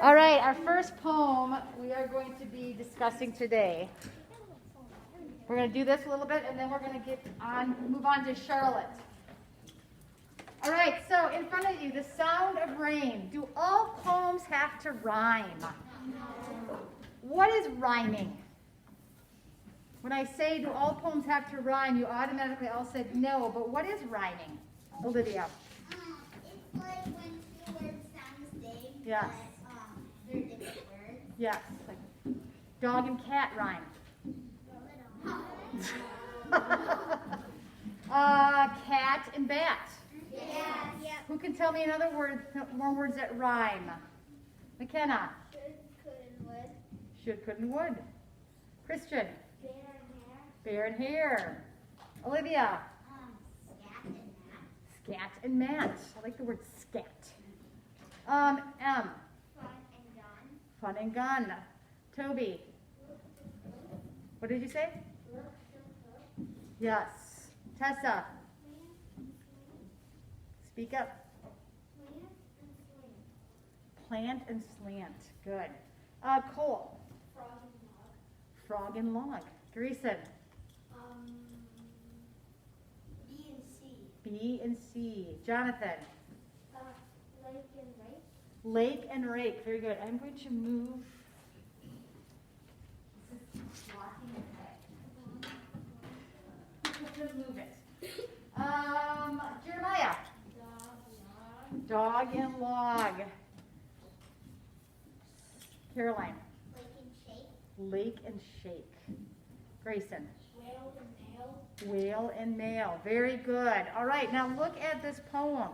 All right, our first poem we are going to be discussing today. We're going to do this a little bit, and then we're going to move on to Charlotte. All right, so in front of you, The Sound of Rain. Do all poems have to rhyme? What is rhyming? When I say, do all poems have to rhyme, you automatically all said no, but what is rhyming? Olivia. It's like when two words sound the same, Yes. but they're different words. Yes, like dog and cat rhyme. Cat and bat. Yes. Who can tell me another word, more words that rhyme? McKenna. Should, could, and would. Should, could, and would. Christian. Bear and hair. Bear and hare. Olivia. Scat and mat. Scat and mat. I like the word scat. M. Fun and gun. Fun and gun. Toby. What did you say? Yes. Tessa. Speak up. Plant and slant. Good. Cole. Frog and log. Greason. B and C. B and C. Jonathan. Lake and lake. Lake and rake. Very good. I'm going to move. Just move it. Jeremiah. Dog and log. Caroline. Lake and shake. Lake and shake. Grayson. Whale and nail. Whale and male. Very good. All right, now look at this poem.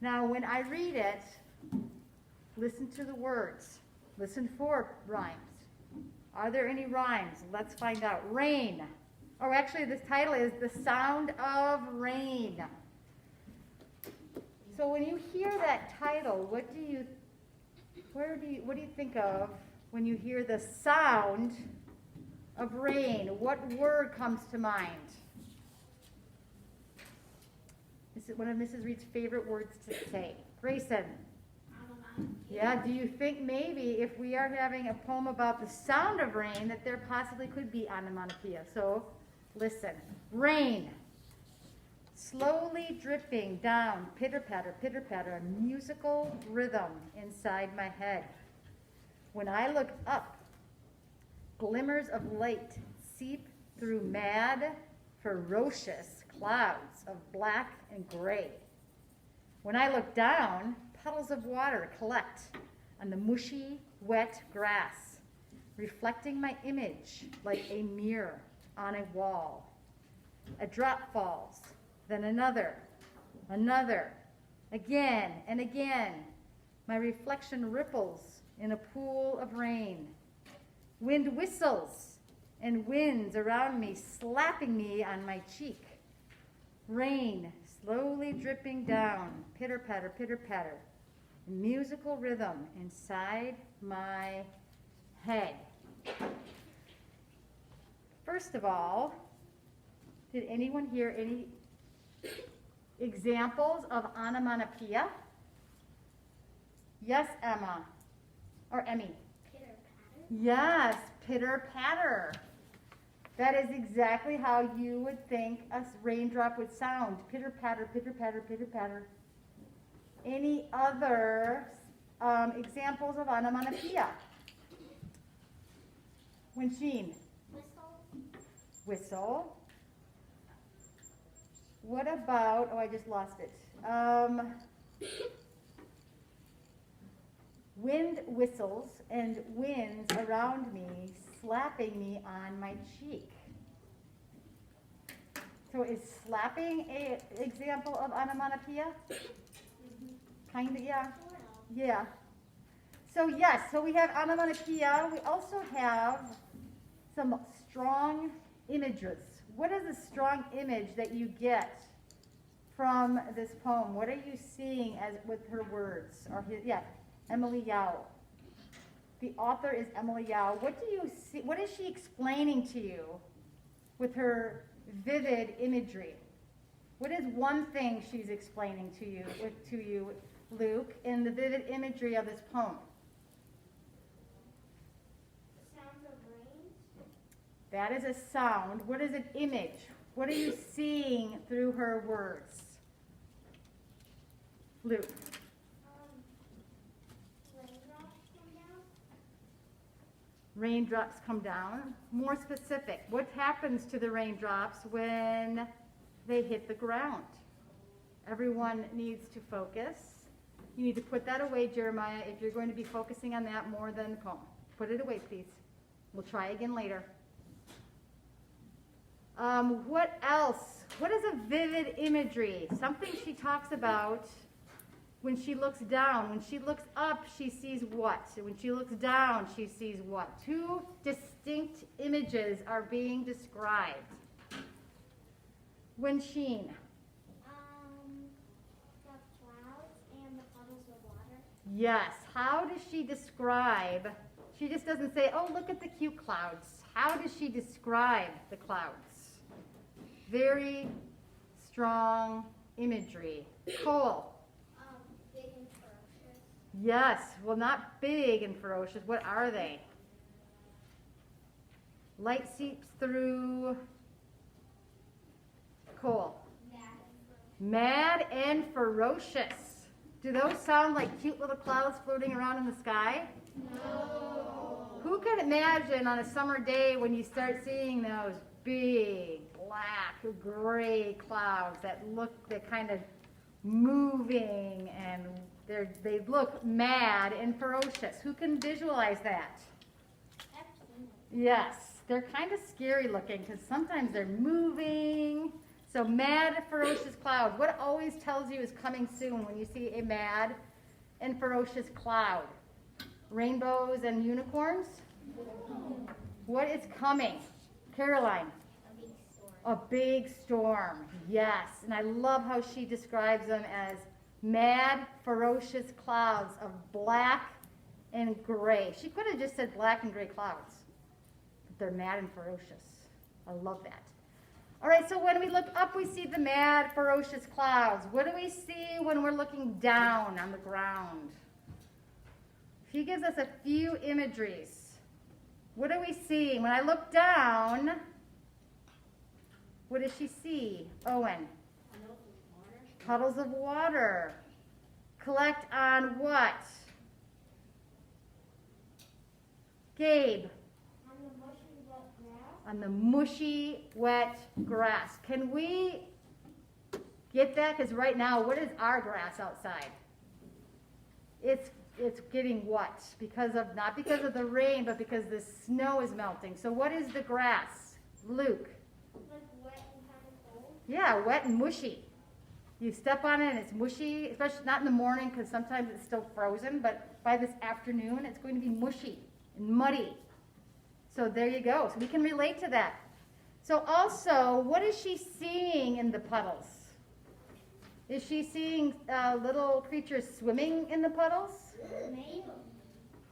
Now, when I read it, listen to the words. Listen for rhymes. Are there any rhymes? Let's find out. Rain. Oh, actually, this title is The Sound of Rain. So when you hear that title, what do you think of when you hear the sound of rain? What word comes to mind? This is one of Mrs. Reed's favorite words to say. Grayson. Yeah, do you think maybe if we are having a poem about the sound of rain that there possibly could be onomatopoeia? So listen. Rain. Slowly dripping down, pitter-patter, pitter-patter, a musical rhythm inside my head. When I look up, glimmers of light seep through mad, ferocious clouds of black and gray. When I look down, puddles of water collect on the mushy, wet grass, reflecting my image like a mirror on a wall. A drop falls, then another, again and again. My reflection ripples in a pool of rain. Wind whistles and winds around me, slapping me on my cheek. Rain slowly dripping down, pitter-patter, pitter-patter, musical rhythm inside my head. First of all, did anyone hear any examples of onomatopoeia? Yes, Emma. Or Emmy. Pitter-patter. Yes, pitter-patter. That is exactly how you would think a raindrop would sound. Pitter-patter, pitter-patter, pitter-patter. Any other examples of onomatopoeia? Winsheen. Whistle. Whistle. What about, oh, I just lost it. Wind whistles and winds around me, slapping me on my cheek. So is slapping an example of onomatopoeia? Kind of, yeah. Yeah. So yes, so we have onomatopoeia. We also have some strong images. What is a strong image that you get from this poem? What are you seeing as with her words? Or his, yeah, Emily Yao. The author is Emily Yao. What do you see? What is she explaining to you with her vivid imagery? What is one thing she's explaining to you, Luke, in the vivid imagery of this poem? Sounds of rain. That is a sound. What is an image? What are you seeing through her words? Luke. Raindrops come down. Raindrops come down. More specific. What happens to the raindrops when they hit the ground? Everyone needs to focus. You need to put that away, Jeremiah, if you're going to be focusing on that more than the poem. Put it away, please. We'll try again later. What else? What is a vivid imagery? Something she talks about when she looks down. When she looks up, she sees what? When she looks down, she sees what? Two distinct images are being described. When Sheen. The clouds and the puddles of water. Yes. How does she describe? She just doesn't say, oh, look at the cute clouds. How does she describe the clouds? Very strong imagery. Cole. Big and ferocious. Yes. Well, not big and ferocious. What are they? Light seeps through. Cole. Mad and ferocious. Do those sound like cute little clouds floating around in the sky? No. Who can imagine on a summer day when you start seeing those big, black, gray clouds that kind of moving and they look mad and ferocious? Who can visualize that? Yes, they're kind of scary looking because sometimes they're moving. So mad, ferocious cloud. What always tells you is coming soon when you see a mad and ferocious cloud? Rainbows and unicorns? What is coming? Caroline? A big storm. A big storm. Yes. And I love how she describes them as mad, ferocious clouds of black and gray. She could have just said black and gray clouds. But they're mad and ferocious. I love that. All right, so when we look up, we see the mad, ferocious clouds. What do we see when we're looking down on the ground? She gives us a few imageries. What are we seeing? When I look down, what does she see? Owen? Puddles of water. Collect on what? Gabe? On the mushy, wet grass. Can we get that? Because right now, what is our grass outside? It's getting what? Not because of the rain, but because the snow is melting. So what is the grass? Luke? Like wet and kind of cold. Yeah, wet and mushy. You step on it and it's mushy, especially not in the morning because sometimes it's still frozen, but by this afternoon, it's going to be mushy and muddy. So there you go. So we can relate to that. So also, what is she seeing in the puddles? Is she seeing little creatures swimming in the puddles? Maybe.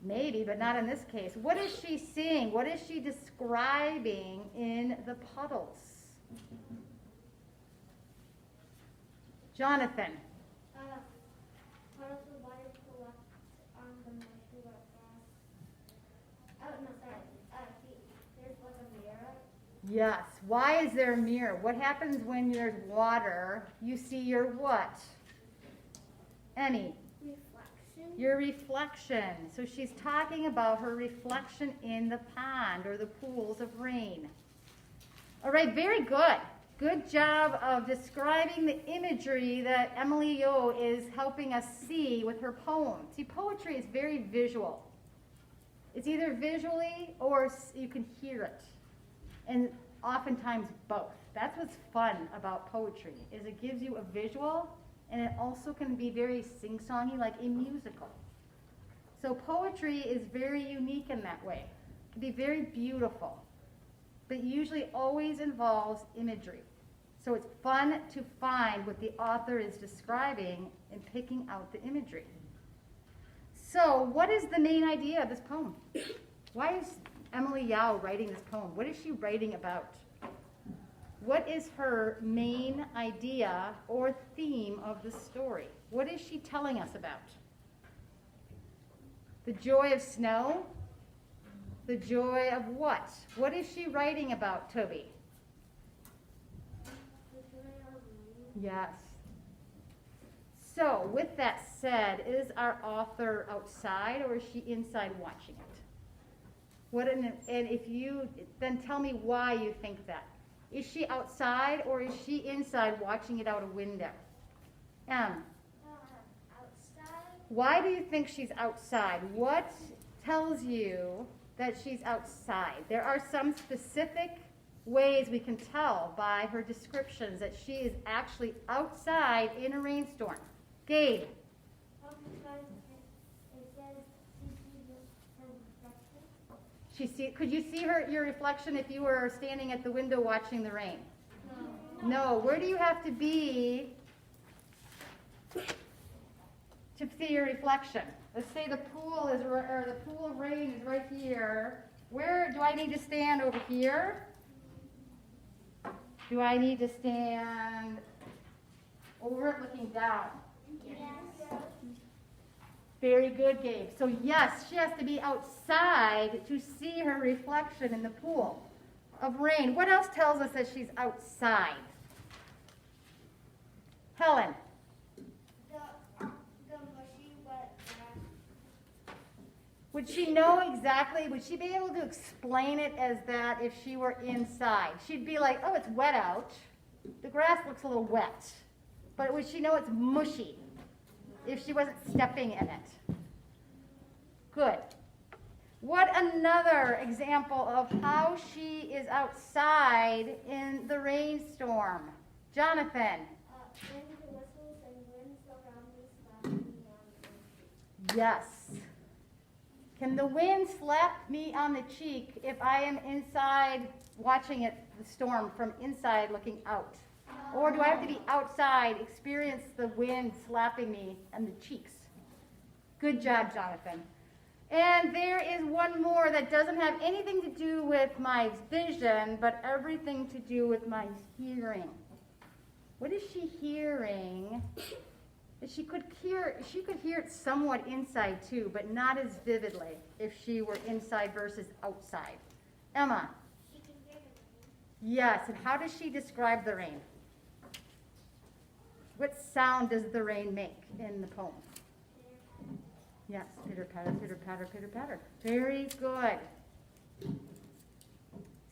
Maybe, but not in this case. What is she seeing? What is she describing in the puddles? Jonathan. Puddles of water collect on the mushy wet grass. Oh, no, sorry. There's like a mirror. Yes. Why is there a mirror? What happens when there's water? You see your what? Emmy. Reflection. Your reflection. So she's talking about her reflection in the pond or the pools of rain. All right, very good. Good job of describing the imagery that Emily Yo is helping us see with her poem. See, poetry is very visual. It's either visually or you can hear it. And oftentimes both. That's what's fun about poetry, is it gives you a visual and it also can be very sing-songy like a musical. So poetry is very unique in that way. It can be very beautiful, but usually always involves imagery. So it's fun to find what the author is describing and picking out the imagery. So what is the main idea of this poem? Why is Emily Yao writing this poem? What is she writing about? What is her main idea or theme of the story? What is she telling us about? The joy of snow? The joy of what? What is she writing about, Toby? Yes. So, with that said, is our author outside or is she inside watching it? And if you, then tell me why you think that. Is she outside or is she inside watching it out a window? Outside. Why do you think she's outside? What tells you that she's outside? There are some specific ways we can tell by her descriptions that she is actually outside in a rainstorm. Gabe. Because it says she sees her reflection. Could you see your reflection if you were standing at the window watching the rain? No. No. Where do you have to be to see your reflection? Let's say the pool of rain is right here. Where do I need to stand? Over here? Do I need to stand over it looking down? Yes. Very good, Gabe. So yes, she has to be outside to see her reflection in the pool of rain. What else tells us that she's outside? Helen. The mushy wet grass. Would she know exactly, would she be able to explain it as that if she were inside? She'd be like, oh, it's wet out. The grass looks a little wet. But would she know it's mushy if she wasn't stepping in it? Good. What another example of how she is outside in the rainstorm? Jonathan. Wind whistles and winds around me slap me on the cheek. Yes. Can the wind slap me on the cheek if I am inside watching it, the storm, from inside looking out? Or do I have to be outside, experience the wind slapping me on the cheeks? Good job, Jonathan. And there is one more that doesn't have anything to do with my vision, but everything to do with my hearing. What is she hearing? She could hear it somewhat inside too, but not as vividly if she were inside versus outside. Emma. She can hear the Yes, and how does she describe the rain? What sound does the rain make in the poem? Yes, pitter patter, pitter patter, pitter patter. Very good.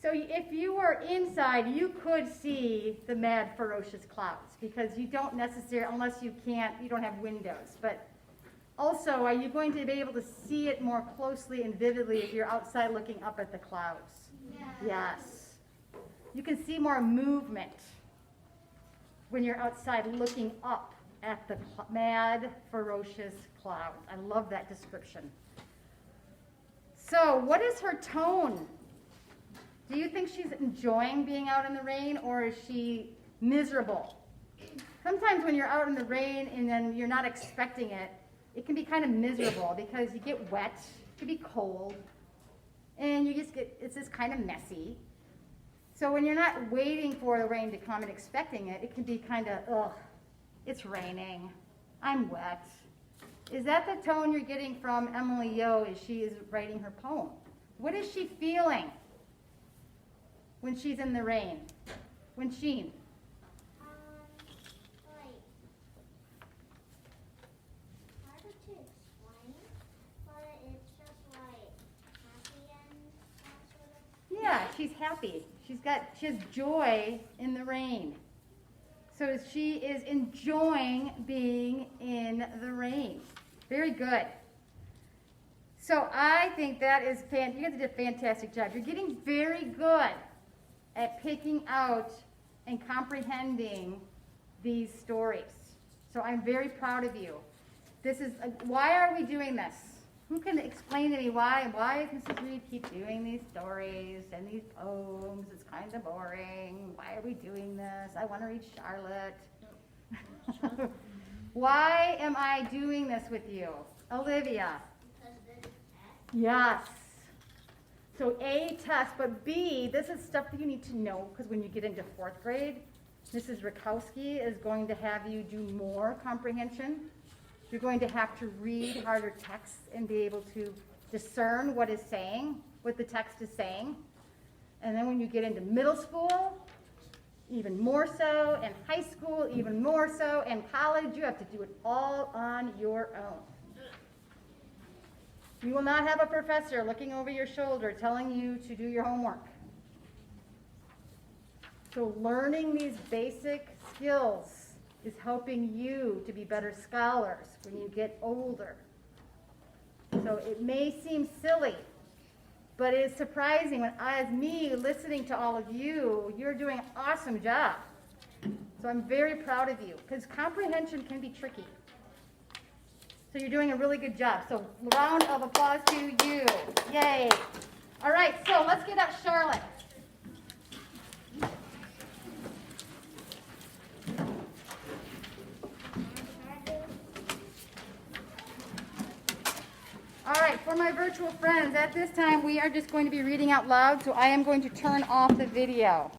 So if you were inside, you could see the mad, ferocious clouds because you don't necessarily, unless you don't have windows. But also, are you going to be able to see it more closely and vividly if you're outside looking up at the clouds? Yes. You can see more movement when you're outside looking up at the mad, ferocious clouds. I love that description. So, what is her tone? Do you think she's enjoying being out in the rain, or is she miserable? Sometimes when you're out in the rain and then you're not expecting it, it can be kind of miserable because you get wet, it can be cold, and it's just kind of messy. So when you're not waiting for the rain to come and expecting it, it can be kind of, ugh, it's raining, I'm wet. Is that the tone you're getting from Emily Yo as she is writing her poem? What is she feeling when she's in the rain? When Sheen? like, harder to explain, but it's just like happy and sort of. Yeah, she's happy. She has joy in the rain. So she is enjoying being in the rain. Very good. So I think that is you guys did a fantastic job. You're getting very good at picking out and comprehending these stories. So I'm very proud of you. Why are we doing this? Who can explain to me why does Mrs. Reed keep doing these stories and these poems? It's kind of boring. Why are we doing this? I want to read Charlotte. Why am I doing this with you? Olivia. Because this Yes. So A, test, but B, this is stuff that you need to know, because when you get into 4th grade, Mrs. Rakowski is going to have you do more comprehension. You're going to have to read harder texts and be able to discern what the text is saying. And then when you get into middle school, even more so, and high school, even more so, and college, you have to do it all on your own. You will not have a professor looking over your shoulder telling you to do your homework. So learning these basic skills is helping you to be better scholars when you get older. So it may seem silly, but it is surprising when, as me, listening to all of you, you're doing an awesome job. So I'm very proud of you, because comprehension can be tricky. So you're doing a really good job. So round of applause to you. Yay. All right, so let's get out Charlotte. All right, for my virtual friends, at this time we are just going to be reading out loud, so I am going to turn off the video.